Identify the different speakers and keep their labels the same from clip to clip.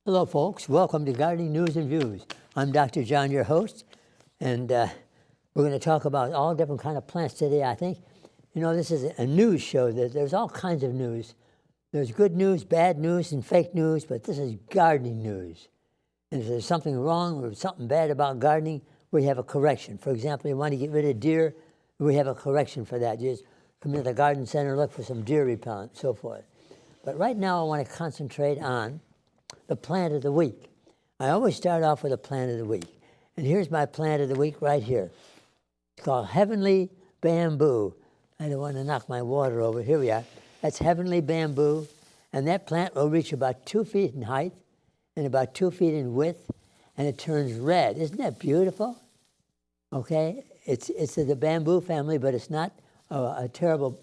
Speaker 1: Hello, folks. Welcome to Gardening News and Views. I'm Dr. John, your host, and we're going to talk about all different kind of plants today, I think. You know, this is a news show. There's all kinds of news. There's good news, bad news, and fake news, but this is gardening news. And if there's something wrong or something bad about gardening, we have a correction. For example, you want to get rid of deer, we have a correction for that. You just come to the garden center, look for some deer repellent, and so forth. But right now I want to concentrate on the plant of the week. I always start off with a plant of the week. And here's my plant of the week right here. It's called Heavenly Bamboo. I don't want to knock my water over. Here we are. That's Heavenly Bamboo. And that plant will reach about 2 feet in height and about 2 feet in width. And it turns red. Isn't that beautiful? Okay? It's the bamboo family, but it's not a terrible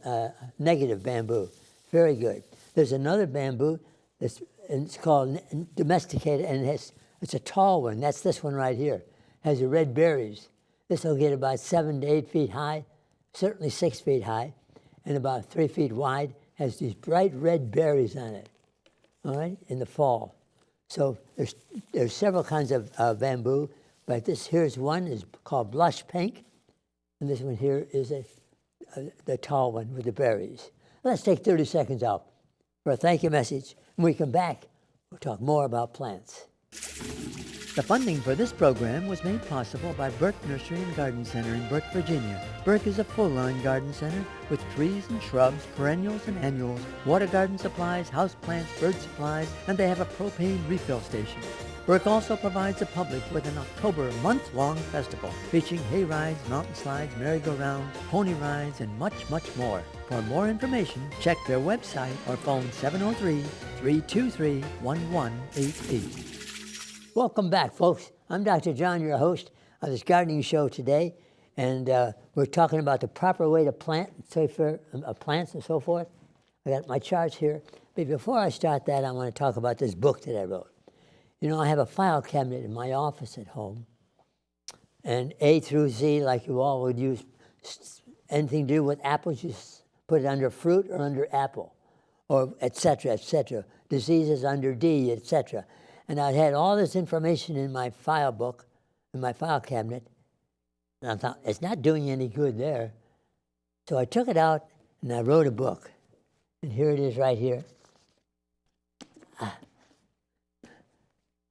Speaker 1: negative bamboo. Very good. There's another bamboo and it's called domesticated, and it's a tall one. That's this one right here. Has the red berries. This will get about 7 to 8 feet high, certainly 6 feet high, and about 3 feet wide. Has these bright red berries on it, all right, in the fall. So there's several kinds of bamboo, but here's one is called blush pink, and this one here is the tall one with the berries. Let's take 30 seconds out for a thank you message. When we come back, we'll talk more about plants.
Speaker 2: The funding for this program was made possible by Burke Nursery and Garden Center in Burke, Virginia. Burke is a full-line garden center with trees and shrubs, perennials and annuals, water garden supplies, house plants, bird supplies, and they have a propane refill station. Burke also provides the public with an October month-long festival featuring hay rides, mountain slides, merry-go-rounds, pony rides, and much, much more. For more information, check their website or phone 703-323-1188.
Speaker 1: Welcome back, folks. I'm Dr. John, your host of this gardening show today, and we're talking about the proper way to plant plants and so forth. I got my charts here. But before I start that, I want to talk about this book that I wrote. You know, I have a file cabinet in my office at home, and A through Z, like you all would use, anything to do with apples, you put it under fruit or under apple, or et cetera, diseases under D, et cetera. And I had all this information in my file book, in my file cabinet, and I thought, it's not doing any good there. So I took it out, and I wrote a book. And here it is right here.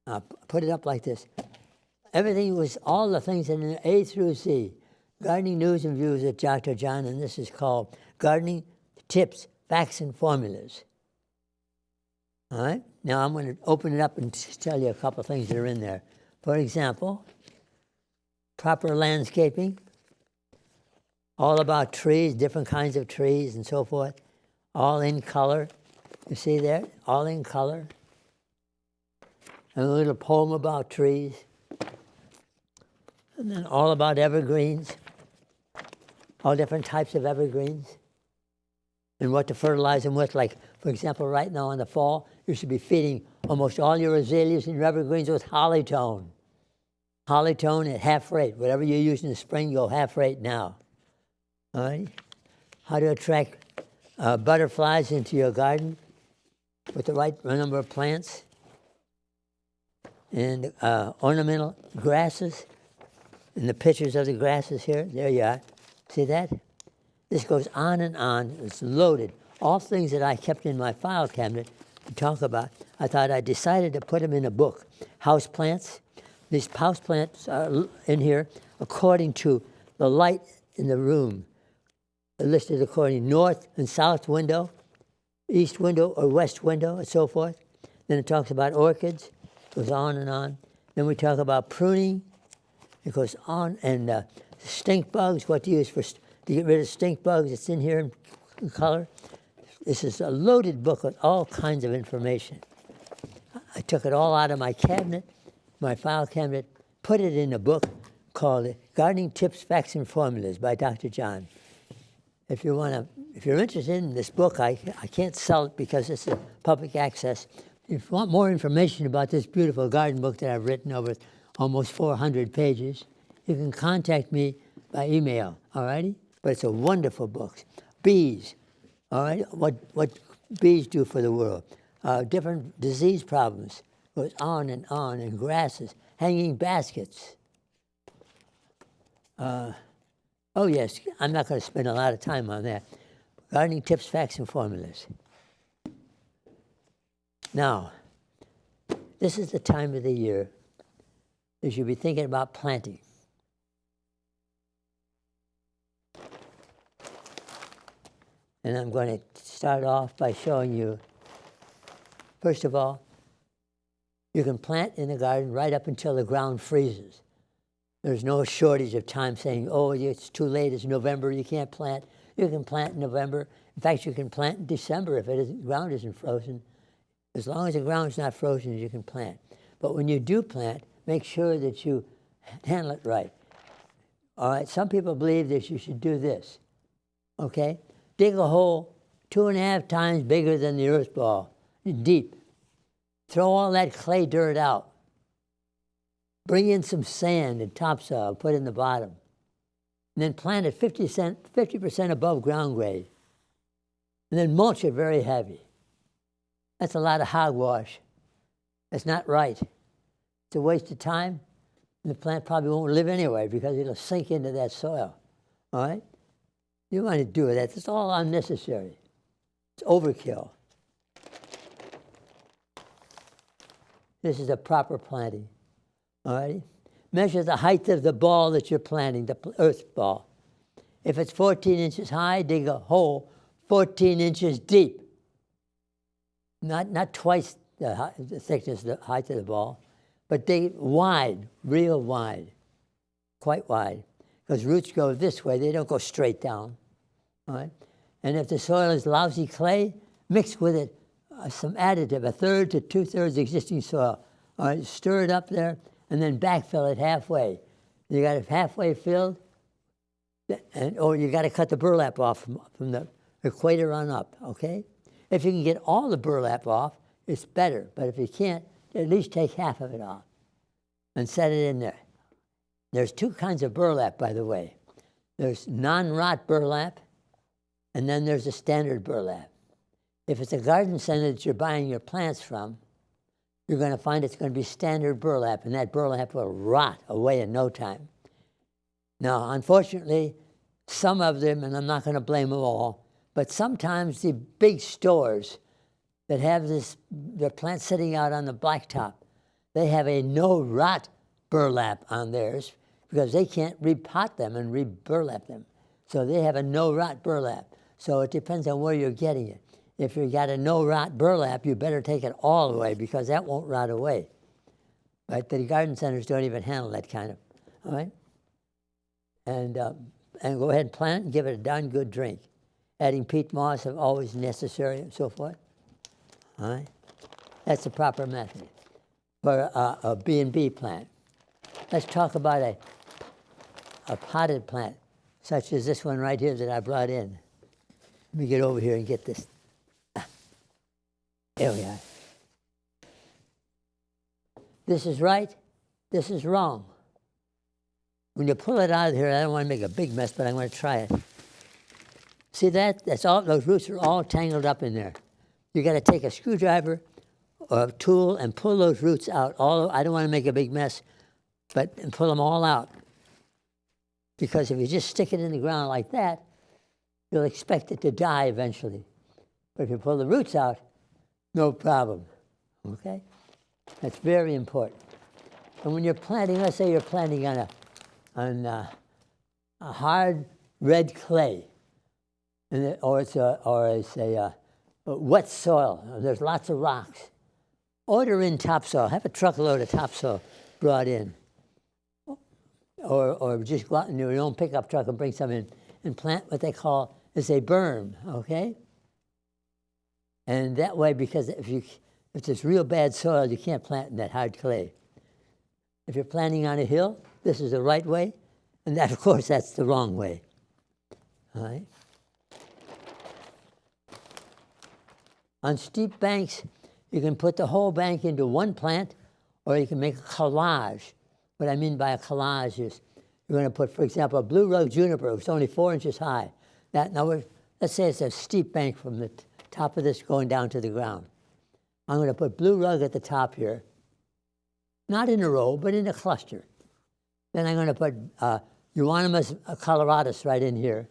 Speaker 1: I'll put it up like this. Everything was, all the things in A through Z. Gardening News and Views with Dr. John, and this is called Gardening Tips, Facts, and Formulas. All right? Now I'm going to open it up and tell you a couple of things that are in there. For example, proper landscaping, all about trees, different kinds of trees and so forth, all in color. You see there? All in color. And a little poem about trees. And then all about evergreens, all different types of evergreens, and what to fertilize them with. Like, for example, right now in the fall, you should be feeding almost all your azaleas and your evergreens with Hollytone. Hollytone at half rate. Whatever you use in the spring, go half rate now. All right? How to attract butterflies into your garden with the right number of plants. And ornamental grasses, and the pictures of the grasses here. There you are. See that? This goes on and on. It's loaded. All things that I kept in my file cabinet to talk about. I thought I decided to put them in a book. House plants. These house plants are in here according to the light in the room. They're listed according to north and south window, east window or west window, and so forth. Then it talks about orchids. Goes on and on. Then we talk about pruning. It goes on, and stink bugs, what to use to get rid of stink bugs. It's in here in color. This is a loaded book with all kinds of information. I took it all out of my cabinet, my file cabinet, put it in a book called Gardening Tips, Facts, and Formulas by Dr. John. If you're interested in this book, I can't sell it because it's a public access. If you want more information about this beautiful garden book that I've written over almost 400 pages, you can contact me by email, all righty? But it's a wonderful book. Bees, all right? What bees do for the world. Different disease problems. Goes on, and grasses, hanging baskets. Oh yes, I'm not going to spend a lot of time on that. Gardening tips, facts, and formulas. Now, this is the time of the year that you should be thinking about planting. And I'm going to start off by showing you, first of all, you can plant in the garden right up until the ground freezes. There's no shortage of time saying, oh, it's too late, it's November, you can't plant. You can plant in November. In fact, you can plant in December if the ground isn't frozen. As long as the ground's not frozen, you can plant. But when you do plant, make sure that you handle it right. All right, some people believe that you should do this, okay? Dig a hole 2.5 times bigger than the earth ball, deep. Throw all that clay dirt out. Bring in some sand and topsoil, put in the bottom. And then plant it 50% above ground grade. And then mulch it very heavy. That's a lot of hogwash. That's not right. It's a waste of time. And the plant probably won't live anyway because it'll sink into that soil. All right? You want to do that. It's all unnecessary. It's overkill. This is a proper planting. All right? Measure the height of the ball that you're planting, the earth ball. If it's 14 inches high, dig a hole 14 inches deep. Not twice the thickness, the height of the ball, but dig wide, real wide, quite wide. Because roots go this way, they don't go straight down. All right? And if the soil is lousy clay, mix with it some additive, 1/3 to 2/3 existing soil. All right? Stir it up there, and then backfill it halfway. You got it halfway filled, or you got to cut the burlap off from the equator on up, okay? If you can get all the burlap off, it's better. But if you can't, at least take half of it off and set it in there. There's 2 kinds of burlap, by the way. There's non-rot burlap, and then there's a standard burlap. If it's a garden center that you're buying your plants from, you're going to find it's going to be standard burlap, and that burlap will rot away in no time. Now, unfortunately, some of them, and I'm not going to blame them all, but sometimes the big stores that have their plants sitting out on the blacktop, they have a no-rot burlap on theirs because they can't repot them and re-burlap them. So they have a no-rot burlap. So it depends on where you're getting it. If you got a no-rot burlap, you better take it all away because that won't rot away. Right? The garden centers don't even handle that kind of, all right? And go ahead and plant it and give it a darn good drink. Adding peat moss is always necessary and so forth. All right? That's the proper method for a B&B plant. Let's talk about a potted plant, such as this one right here that I brought in. Let me get over here and get this. There we are. This is right, this is wrong. When you pull it out of here, I don't want to make a big mess, but I'm going to try it. See that? That's all. Those roots are all tangled up in there. You got to take a screwdriver or a tool and pull those roots out. I don't want to make a big mess, and pull them all out. Because if you just stick it in the ground like that, you'll expect it to die eventually. But if you pull the roots out, no problem. Okay? That's very important. And when you're planting, let's say you're planting on a hard red clay, or it's a wet soil. There's lots of rocks. Order in topsoil. Have a truckload of topsoil brought in. Or just go out in your own pickup truck and bring some in and plant what they call is a berm, okay? And that way, because if it's real bad soil, you can't plant in that hard clay. If you're planting on a hill, this is the right way, and that, of course, that's the wrong way. All right? On steep banks, you can put the whole bank into one plant, or you can make a collage. What I mean by a collage is you're going to put, for example, a blue rug juniper, which is only 4 inches high. Let's say it's a steep bank from the top of this going down to the ground. I'm going to put blue rug at the top here, not in a row, but in a cluster. Then I'm going to put Euonymus coloratus right in here.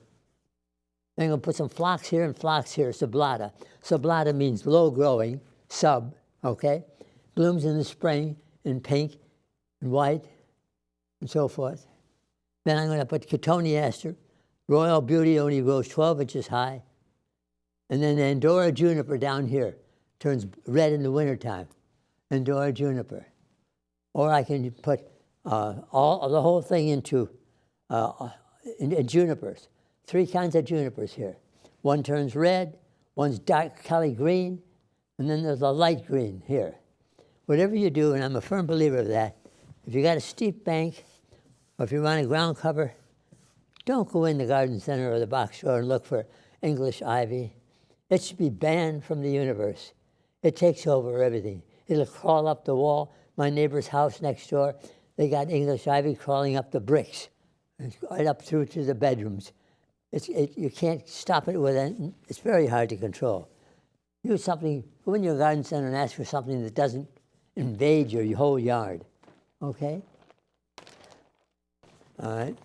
Speaker 1: Then I'm going to put some phlox here and phlox here, sublata. Sublata means low-growing, sub, okay? Blooms in the spring in pink and white and so forth. Then I'm going to put Cotoneaster. Royal Beauty only grows 12 inches high. And then the Andorra juniper down here turns red in the wintertime. Andorra juniper. Or I can put the whole thing into in junipers. 3 kinds of junipers here. One turns red, one's dark Kelly green, and then there's a light green here. Whatever you do, and I'm a firm believer of that, if you got a steep bank, or if you want a ground cover, don't go in the garden center or the box store and look for English ivy. It should be banned from the universe. It takes over everything. It'll crawl up the wall. My neighbor's house next door, they got English ivy crawling up the bricks, right up through to the bedrooms. You can't stop it with it. It's very hard to control. Use something, go in your garden center and ask for something that doesn't invade your whole yard, okay? All right.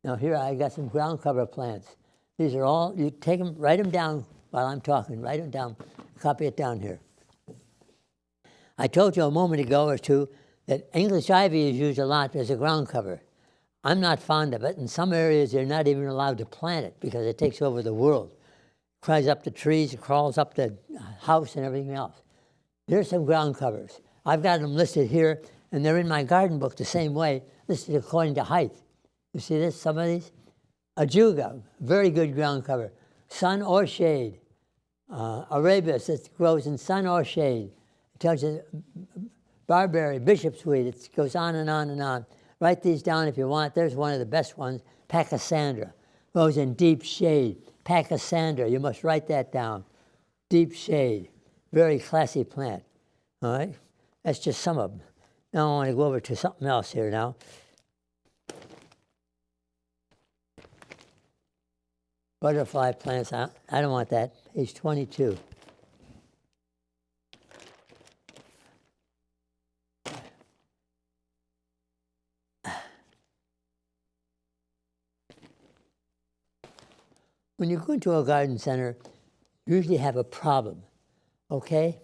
Speaker 1: Now here I got some ground cover plants. These are all, you take them, write them down while I'm talking, write them down, copy it down here. I told you a moment ago or two that English ivy is used a lot as a ground cover. I'm not fond of it. In some areas, they're not even allowed to plant it because it takes over the world. It crawls up the trees, it crawls up the house and everything else. Here's some ground covers. I've got them listed here, and they're in my garden book the same way, listed according to height. You see this, some of these? Ajuga, very good ground cover. Sun or shade. Arabis, it grows in sun or shade. It tells you barberry, bishopsweed, it goes on and on and on. Write these down if you want. There's one of the best ones, Pachysandra. Grows in deep shade. Pachysandra, you must write that down. Deep shade. Very classy plant. All right? That's just some of them. Now I want to go over to something else here now. Butterfly plants, I don't want that. Page 22. When you go into a garden center, you usually have a problem, okay?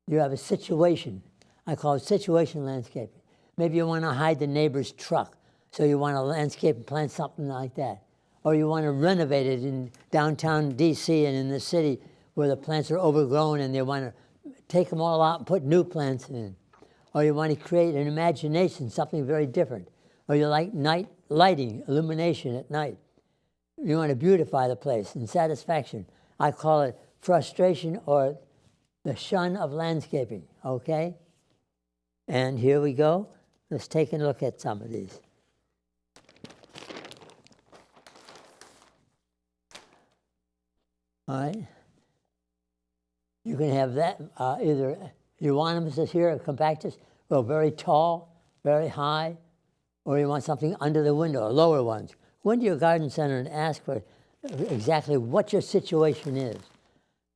Speaker 1: You have a situation. I call it situation landscaping. Maybe you want to hide the neighbor's truck, so you want to landscape and plant something like that. Or you want to renovate it in downtown D.C. and in the city where the plants are overgrown and they want to take them all out and put new plants in. Or you want to create an imagination, something very different. Or you like night lighting, illumination at night. You want to beautify the place and satisfaction. I call it frustration or the shun of landscaping, okay? And here we go. Let's take a look at some of these. All right. You can have that, either Euonymus is here, or compactus, go very tall, very high, or you want something under the window, or lower ones. Go into your garden center and ask for exactly what your situation is.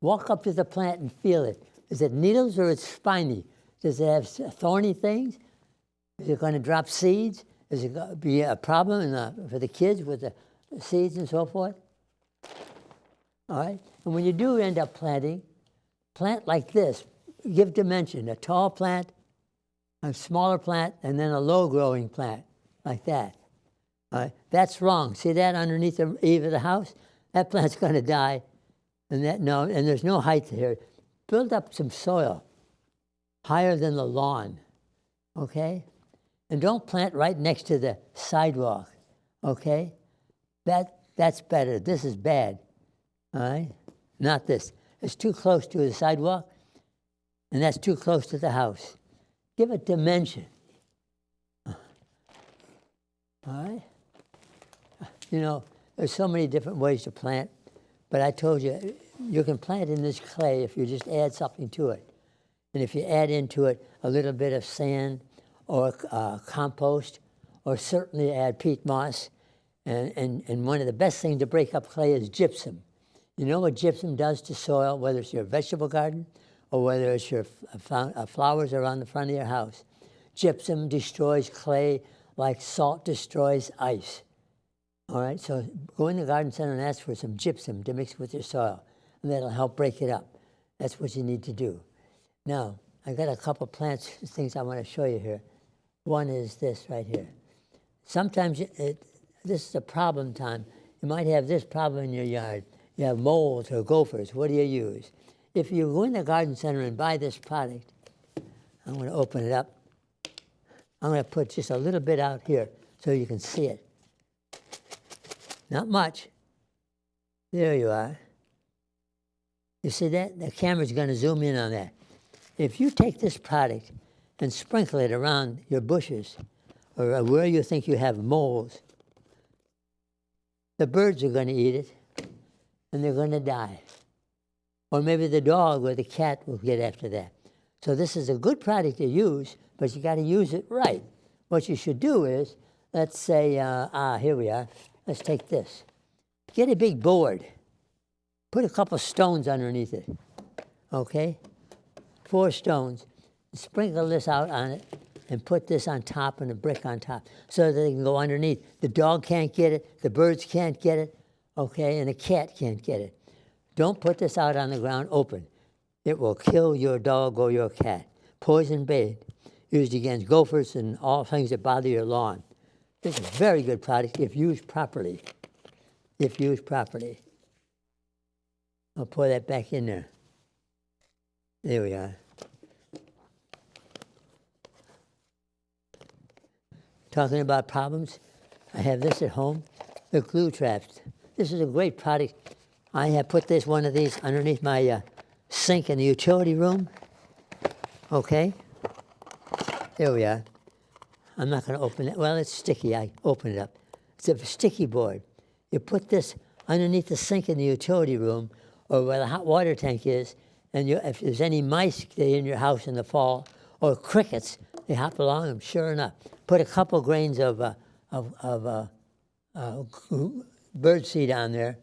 Speaker 1: Walk up to the plant and feel it. Is it needles or it's spiny? Does it have thorny things? Is it going to drop seeds? Is it going to be a problem for the kids with the seeds and so forth? All right? And when you do end up planting, plant like this. Give dimension. A tall plant, a smaller plant, and then a low-growing plant, like that. All right? That's wrong. See that underneath the eave of the house? That plant's going to die. And there's no height here. Build up some soil higher than the lawn, okay? And don't plant right next to the sidewalk, okay? That's better. This is bad, all right? Not this. It's too close to the sidewalk, and that's too close to the house. Give it dimension, all right? You know, there's so many different ways to plant, but I told you, you can plant in this clay if you just add something to it. And if you add into it a little bit of sand or compost, or certainly add peat moss, and one of the best things to break up clay is gypsum. You know what gypsum does to soil, whether it's your vegetable garden or whether it's your flowers around the front of your house. Gypsum destroys clay like salt destroys ice. All right, so go in the garden center and ask for some gypsum to mix with your soil, and that'll help break it up. That's what you need to do. Now, I got a couple plants, things I want to show you here. One is this right here. Sometimes this is a problem time. You might have this problem in your yard. You have moles or gophers. What do you use? If you go in the garden center and buy this product, I'm going to open it up. I'm going to put just a little bit out here so you can see it. Not much. There you are. You see that? The camera's going to zoom in on that. If you take this product and sprinkle it around your bushes or where you think you have moles, the birds are going to eat it and they're going to die. Or maybe the dog or the cat will get after that. So this is a good product to use, but you got to use it right. What you should do is, let's say, here we are. Let's take this. Get a big board. Put a couple stones underneath it, okay? 4 stones. Sprinkle this out on it and put this on top and a brick on top so that they can go underneath. The dog can't get it, the birds can't get it, okay, and the cat can't get it. Don't put this out on the ground open. It will kill your dog or your cat. Poison bait, used against gophers and all things that bother your lawn. This is a very good product if used properly. If used properly. I'll pour that back in there. There we are. Talking about problems, I have this at home, the glue traps. This is a great product. I have put one of these underneath my sink in the utility room. Okay? There we are. I'm not going to open it. Well, it's sticky. I open it up. It's a sticky board. You put this underneath the sink in the utility room or where the hot water tank is, and if there's any mice in your house in the fall or crickets, they hop along them, sure enough. Put a couple grains of bird seed on there